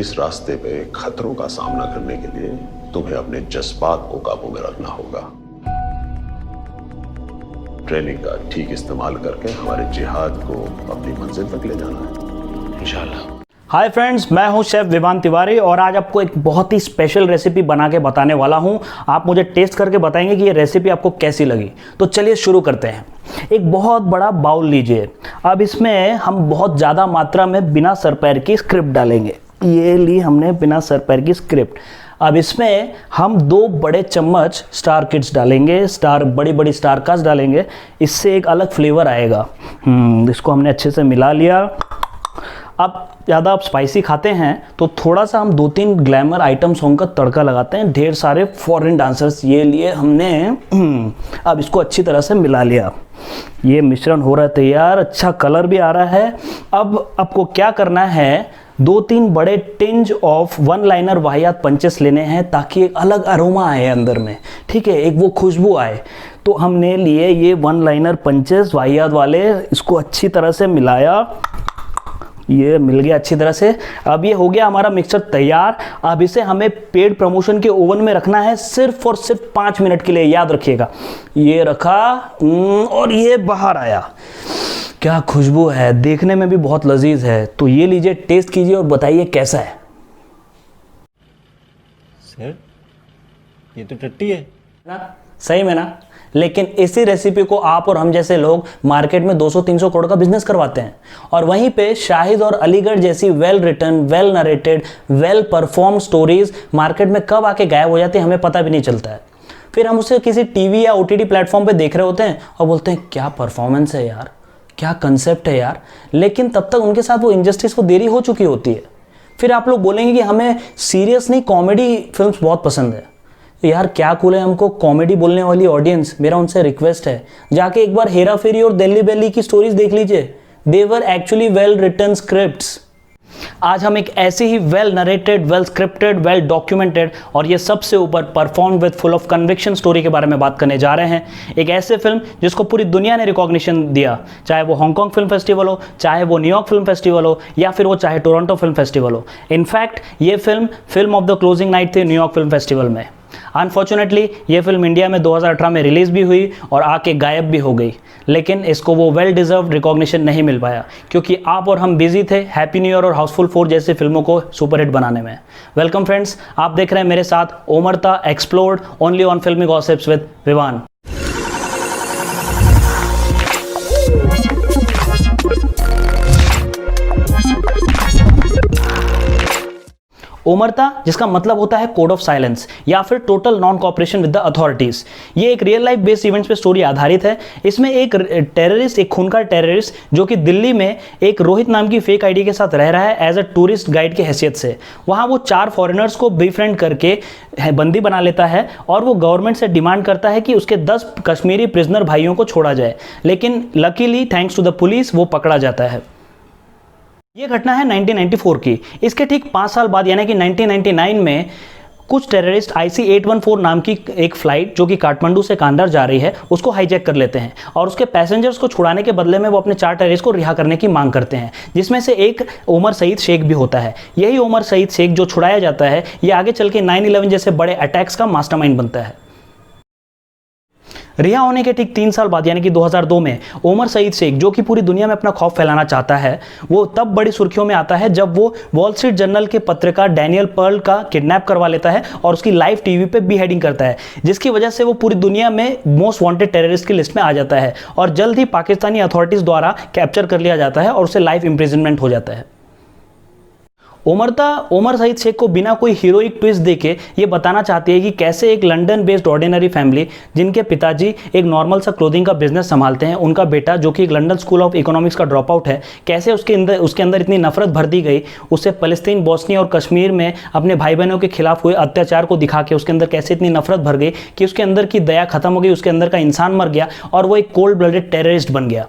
इस रास्ते पे खतरों का सामना करने के लिए तुम्हें अपने जज्बात को काबू में रखना होगा। ट्रेनिंग का ठीक इस्तेमाल करके हमारे जिहाद को अपनी मंजिल तक ले जाना है इंशाल्लाह। हाय फ्रेंड्स, मैं हूं शेफ विवान तिवारी और आज आपको एक बहुत ही स्पेशल रेसिपी बना के बताने वाला हूं। आप मुझे टेस्ट करके बताएंगे कि ये रेसिपी आपको कैसी लगी। तो चलिए शुरू करते हैं। एक बहुत बड़ा बाउल लीजिए। अब इसमें हम बहुत ज़्यादा मात्रा में बिना सर पैर की स्क्रिप्ट डालेंगे। ये ली हमने बिना सर पैर की स्क्रिप्ट। अब इसमें हम 2 बड़े चम्मच स्टार किड्स डालेंगे, बड़ी बड़ी स्टार कास्ट डालेंगे। इससे एक अलग फ्लेवर आएगा। इसको हमने अच्छे से मिला लिया। अब ज़्यादा आप स्पाइसी खाते हैं तो थोड़ा सा हम 2-3 ग्लैमर आइटम सॉन्ग का तड़का लगाते हैं। ढेर सारे फॉरेन डांसर्स ये लिए हमने। अब इसको अच्छी तरह से मिला लिया। ये मिश्रण हो रहा है तैयार, अच्छा कलर भी आ रहा है। अब आपको क्या करना है, 2-3 बड़े टिंज ऑफ वन लाइनर वाहियात पंचेस लेने हैं ताकि एक अलग अरोमा आए अंदर में, ठीक है, एक वो खुशबू आए। तो हमने लिए ये वन लाइनर पंचेस वाहियात वाले, इसको अच्छी तरह से मिलाया। ये मिल गया अच्छी तरह से। अब ये हो गया हमारा मिक्सचर तैयार। अब इसे हमें पेड प्रमोशन के ओवन में रखना है सिर्फ और सिर्फ 5 मिनट के लिए, याद रखिएगा। ये रखा और ये बाहर आया। क्या खुशबू है, देखने में भी बहुत लजीज है। तो ये लीजिए, टेस्ट कीजिए और बताइए कैसा है। सर ये तो टट्टी है ना, सही में ना। लेकिन इसी रेसिपी को आप और हम जैसे लोग मार्केट में 200-300 करोड़ का बिजनेस करवाते हैं, और वहीं पे शाहिद और अलीगढ़ जैसी well written, well narrated, well perform stories market में कब आके गायब हो जाती है हमें पता भी नहीं चलता है। फिर हम उसे किसी टीवी या OTT प्लेटफॉर्म पे देख रहे होते हैं और बोलते हैं क्या परफॉर्मेंस है यार, क्या कंसेप्ट है यार। लेकिन तब तक उनके साथ वो इंजस्टिस, वो देरी हो चुकी होती है। फिर आप लोग बोलेंगे कि हमें सीरियस नहीं, कॉमेडी फिल्म्स बहुत पसंद है। तो यार क्या कूल है, हमको कॉमेडी बोलने वाली ऑडियंस, मेरा उनसे रिक्वेस्ट है, जाके एक बार हेरा फेरी और दिल्ली बेली की स्टोरीज देख लीजिए। They were actually well written scripts. आज हम एक ऐसी ही well narrated, well scripted, well documented और ये सबसे ऊपर perform with full of conviction story के बारे में बात करने जा रहे हैं। एक ऐसे फिल्म जिसको पूरी दुनिया ने रिकॉग्निशन दिया, चाहे वो हांगकांग फिल्म फेस्टिवल हो, चाहे वो न्यूयॉर्क फिल्म फेस्टिवल हो, या फिर वो चाहे टोरंटो फिल्म फेस्टिवल हो। इनफैक्ट ये film of the closing night थी न्यूयॉर्क फिल्म फेस्टिवल में। अनफॉर्चुनेटली ये फिल्म इंडिया में 2018 में रिलीज़ भी हुई और आके गायब भी हो गई, लेकिन इसको वो वेल डिजर्व्ड रिकॉग्निशन नहीं मिल पाया क्योंकि आप और हम बिजी थे हैप्पी न्यू ईयर और हाउसफुल 4 जैसी फिल्मों को सुपरहिट बनाने में। वेलकम फ्रेंड्स, आप देख रहे हैं मेरे साथ ओमरता एक्सप्लोर्ड ओनली ऑन फिल्मी गॉसिप्स विद विवान। ओमरता, जिसका मतलब होता है कोड ऑफ साइलेंस या फिर total non cooperation with the authorities. ये एक रियल लाइफ बेस्ड इवेंट्स पे स्टोरी आधारित है। इसमें एक टेररिस्ट, एक खूंखार टेररिस्ट जो कि दिल्ली में एक रोहित नाम की फेक आईडी के साथ रह रहा है एज अ टूरिस्ट गाइड की हैसियत से। वहाँ वो 4 फॉरेनर्स को बेफ्रेंड करके बंदी बना लेता है और वो गवर्नमेंट से डिमांड करता है कि उसके 10 कश्मीरी प्रिजनर भाइयों को छोड़ा जाए। लेकिन luckily thanks to the police वो पकड़ा जाता है। ये घटना है 1994 की। इसके ठीक 5 साल बाद यानी कि 1999 में कुछ टेररिस्ट IC-814 नाम की एक फ्लाइट जो कि काठमांडू से कांधार जा रही है उसको हाईजैक कर लेते हैं और उसके पैसेंजर्स को छुड़ाने के बदले में वो अपने 4 टेररिस्ट को रिहा करने की मांग करते हैं, जिसमें से एक उमर सईद शेख भी होता है। यही उमर सईद शेख जो छुड़ाया जाता है ये आगे चल के 9/11 जैसे बड़े अटैक्स का मास्टरमाइंड बनता है। रिहा होने के ठीक 3 साल बाद यानी कि 2002 में उमर सईद शेख, जो कि पूरी दुनिया में अपना खौफ फैलाना चाहता है, वो तब बड़ी सुर्खियों में आता है जब वो वॉल स्ट्रीट जर्नल के पत्रकार डैनियल पर्ल का किडनैप करवा लेता है और उसकी लाइव टीवी पे बीहेडिंग करता है, जिसकी वजह से वो पूरी दुनिया में मोस्ट वांटेड टेररिस्ट की लिस्ट में आ जाता है और जल्द ही पाकिस्तानी अथॉरिटीज द्वारा कैप्चर कर लिया जाता है और उसे लाइफ इंप्रिजनमेंट हो जाता है। ओमरता उमर सईद शेख को बिना कोई हीरोइक ट्विस्ट देके ये बताना चाहती है कि कैसे एक लंदन बेस्ड ऑर्डिनरी फैमिली, जिनके पिताजी एक नॉर्मल सा क्लोथिंग का बिजनेस संभालते हैं, उनका बेटा जो कि एक लंदन स्कूल ऑफ इकोनॉमिक्स का ड्रॉप आउट है, कैसे उसके अंदर इतनी नफरत भर दी गई। उससे फलस्तीन, बोस्निया और कश्मीर में अपने भाई बहनों के खिलाफ हुए अत्याचार को दिखा के उसके अंदर कैसे इतनी नफरत भर गई कि उसके अंदर की दया खत्म हो गई, उसके अंदर का इंसान मर गया और वो एक कोल्ड ब्लडेड टेररिस्ट बन गया।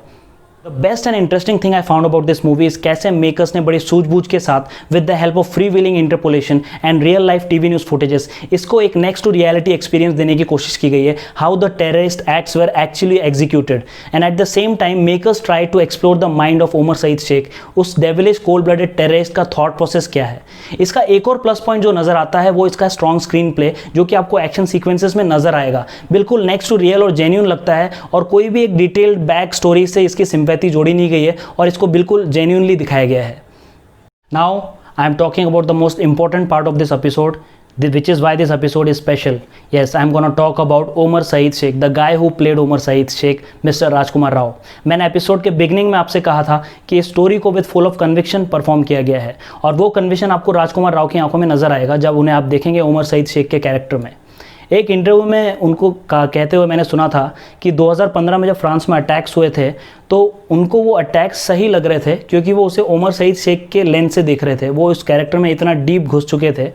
The best and interesting thing I found about this movie is कैसे मेकर्स ने बड़ी सूझबूझ के साथ with the help of free wheeling interpolation and real life TV news footages इसको एक नेक्स्ट टू रियलिटी एक्सपीरियंस देने की कोशिश की गई है, how the terrorist acts were actually executed and at the same time makers try to explore the mind of Omar Saeed Sheikh, उस devilish cold blooded terrorist का थॉट प्रोसेस क्या है। इसका एक और प्लस पॉइंट जो नज़र आता है वो इसका स्ट्रॉन्ग स्क्रीन प्ले, जो कि आपको एक्शन सीक्वेंसेस में नजर आएगा, बिल्कुल नेक्स्ट टू रियल और जेन्यून लगता है और कोई भी एक डिटेल्ड बैक स्टोरी से इसकी सिंपैथी जोड़ी नहीं गई है और इसको बिल्कुल जेन्यूनली दिखाया गया है। Now I am talking about the most important part of this episode, which is why this episode is special. Yes, I'm gonna talk about Omar Saeed Sheikh, the guy who played Omar Saeed Sheikh, Mr. राजकुमार राव। मैंने episode के beginning में आपसे कहा था कि इस story को with full of conviction perform किया गया है और वो कन्विक्शन आपको राजकुमार राव की आंखों में नजर आएगा जब उन्हें आप देखेंगे ओमर सईद शेख के कैरेक्टर में। एक इंटरव्यू में उनको कहते हुए मैंने सुना था कि 2015 में जब फ्रांस में अटैक्स हुए थे तो उनको वो अटैक्स सही लग रहे थे क्योंकि वो उसे ओमर सईद शेख के लेंस से देख रहे थे, वो उस कैरेक्टर में इतना डीप घुस चुके थे।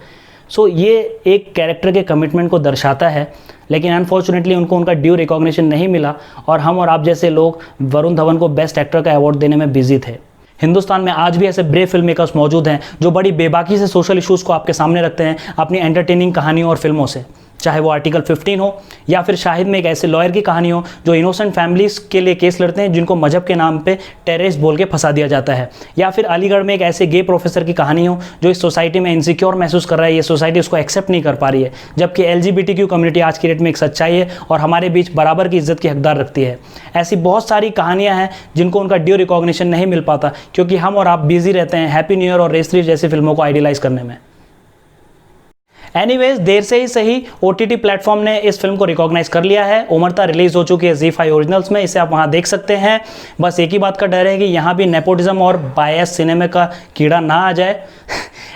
सो ये एक कैरेक्टर के कमिटमेंट को दर्शाता है, लेकिन अनफॉर्चुनेटली उनको उनका ड्यू रिकॉग्निशन नहीं मिला और हम और आप जैसे लोग वरुण धवन को बेस्ट एक्टर का अवार्ड देने में बिजी थे। हिंदुस्तान में आज भी ऐसे ब्रेव फिल्म मेकर्स मौजूद हैं जो बड़ी बेबाकी से सोशल इश्यूज़ को आपके सामने रखते हैं अपनी एंटरटेनिंग कहानियों और फिल्मों से, चाहे वो आर्टिकल 15 हो या फिर शाहिद में एक ऐसे लॉयर की कहानी हो जो इनोसेंट फैमिलीज़ के लिए केस लड़ते हैं जिनको मजहब के नाम पे टेररिस्ट बोल के फंसा दिया जाता है, या फिर अलीगढ़ में एक ऐसे गे प्रोफेसर की कहानी हो जो इस सोसाइटी में इनसिक्योर महसूस कर रहा है, ये सोसाइटी उसको एक्सेप्ट नहीं कर पा रही है, जबकि LGBTQ कम्युनिटी आज की डेट में एक सच्चाई है और हमारे बीच बराबर की इज्जत की हकदार रखती है। ऐसी बहुत सारी कहानियाँ हैं जिनको उनका ड्यू रिकॉग्निशन नहीं मिल पाता क्योंकि हम और आप बिजी रहते हैं हैप्पी न्यू ईयर और रेस 3 जैसी फिल्मों को आइडियलाइज करने में। एनीवेज, देर से ही सही OTT प्लेटफॉर्म ने इस फिल्म को रिकॉग्नाइज कर लिया है। उमरता रिलीज हो चुकी है ZEE5 ओरिजिनल्स में, इसे आप वहां देख सकते हैं। बस एक ही बात का डर है कि यहाँ भी नेपोटिज्म और बायस सिनेमा का कीड़ा ना आ जाए।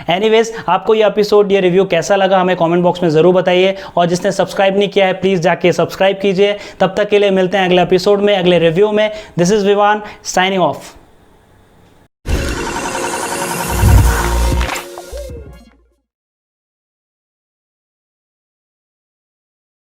एनीवेज, आपको ये एपिसोड, ये रिव्यू कैसा लगा हमें कमेंट बॉक्स में ज़रूर बताइए और जिसने सब्सक्राइब नहीं किया है प्लीज़ जाके सब्सक्राइब कीजिए। तब तक के लिए मिलते हैं अगले एपिसोड में, अगले रिव्यू में। This is Vivaan signing of.